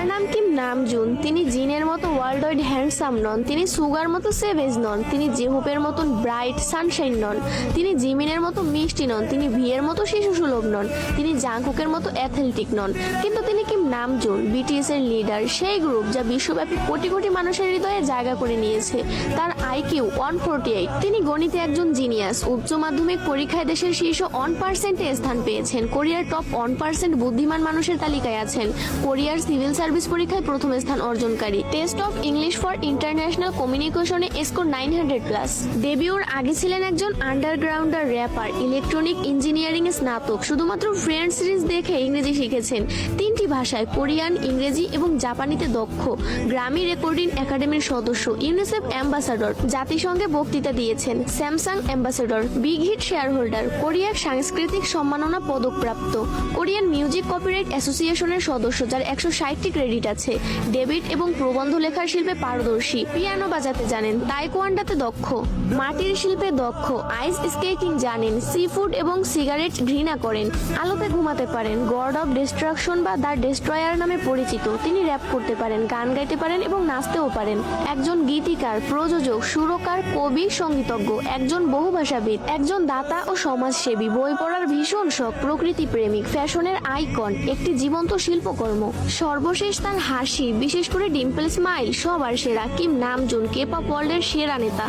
নাম Kim Namjoon. তিনি জিনের মতো ওয়ার্ল্ড ওয়াইড হ্যান্ডসাম নন, তিনি সুগার মতো সেভেজ নন, তিনি জেহুপের মতন ব্রাইট সানশাইন নন, তিনি জিমিনের মতো মিষ্টি নন, তিনি ভিয়ের মতো শিশু সুলভ নন, তিনি জাংকুকের মতো অ্যাথলেটিক নন। কিন্তু তিনি কিম নামজুন, বিটিএস এর লিডার, সেই গ্রুপ যা বিশ্বব্যাপী কোটি কোটি মানুষের হৃদয়ে জায়গা করে নিয়েছে। তার আইকিউ 148। তিনি গণিতে একজন জিনিয়াস। উচ্চ মাধ্যমিক পরীক্ষায় দেশের শীর্ষ 1%-এ স্থান পেয়েছেন। কোরিয়ার টপ 1% বুদ্ধিমান মানুষের তালিকায় আছেন। কোরিয়ার সিভিল সার্ভিস পরীক্ষায় প্রথম স্থান অর্জনকারী। Test of English for international কমিউনিকেশনে স্কোর 900+। ডেবিউর আগে ছিলেন একজন আন্ডারগ্রাউন্ডার র্যাপার, ইলেকট্রনিক ইঞ্জিনিয়ারিং এ স্নাতক। শুধুমাত্র ফ্রেন্ড সিরিজ দেখে ইংরেজি শিখেছেন। 3টি ভাষায় কোরিয়ান, ইংরেজি এবং জাপানিতে দক্ষ। গ্রামি রেকর্ডিং একাডেমির সদস্য, ইউনিসেফ অ্যাম্বাসাডর, জাতিসংঘে বক্তৃতা দিয়েছেন, Samsung ambassador, Big Hit share holder, কোরিয়ার সাংস্কৃতিক সম্মাননা পদকপ্রাপ্ত, কোরিয়ান মিউজিক কপিরাইট অ্যাসোসিয়েশনের সদস্য, যার 160টি ক্রেডিট আছে। ডেবিট এবং প্রবন্ধ লেখার শিল্পে পারদর্শী। পিয়ানো বাজাতে জানেন, তাইকোয়ান্ডোতে দক্ষ, মাটির শিল্পে দক্ষ, আইস স্কেটিং জানেন, সি ফুড এবং সিগারেট ঘৃণা করেন, আলোতে ঘুমাতে পারেন, গড অফ ডিস্ট্রাকশন বা দ্য ডেস্ট্রয়ার নামে পরিচিত। তিনি র্যাপ করতে পারেন, গান গাইতে পারেন এবং নাচতেও পারেন। একজন গীতিকার, প্রযোজক, সুরকার, কবি, সঙ্গীতজ্ঞ, একজন বহুভাষাবিদ, একজন দাতা ও সমাজসেবী, বই পড়ার ভীষণ শখ, প্রকৃতি প্রেমিক, ফ্যাশনের আইকন, একটি জীবন্ত শিল্পকর্ম। সর্বশেষ তার হাসি, বিশেষ করে ডিম্পল স্মাইল, সবার সেরা। কিম নামজুন, কে-পপ ওয়ার্ল্ডের সেরা নেতা।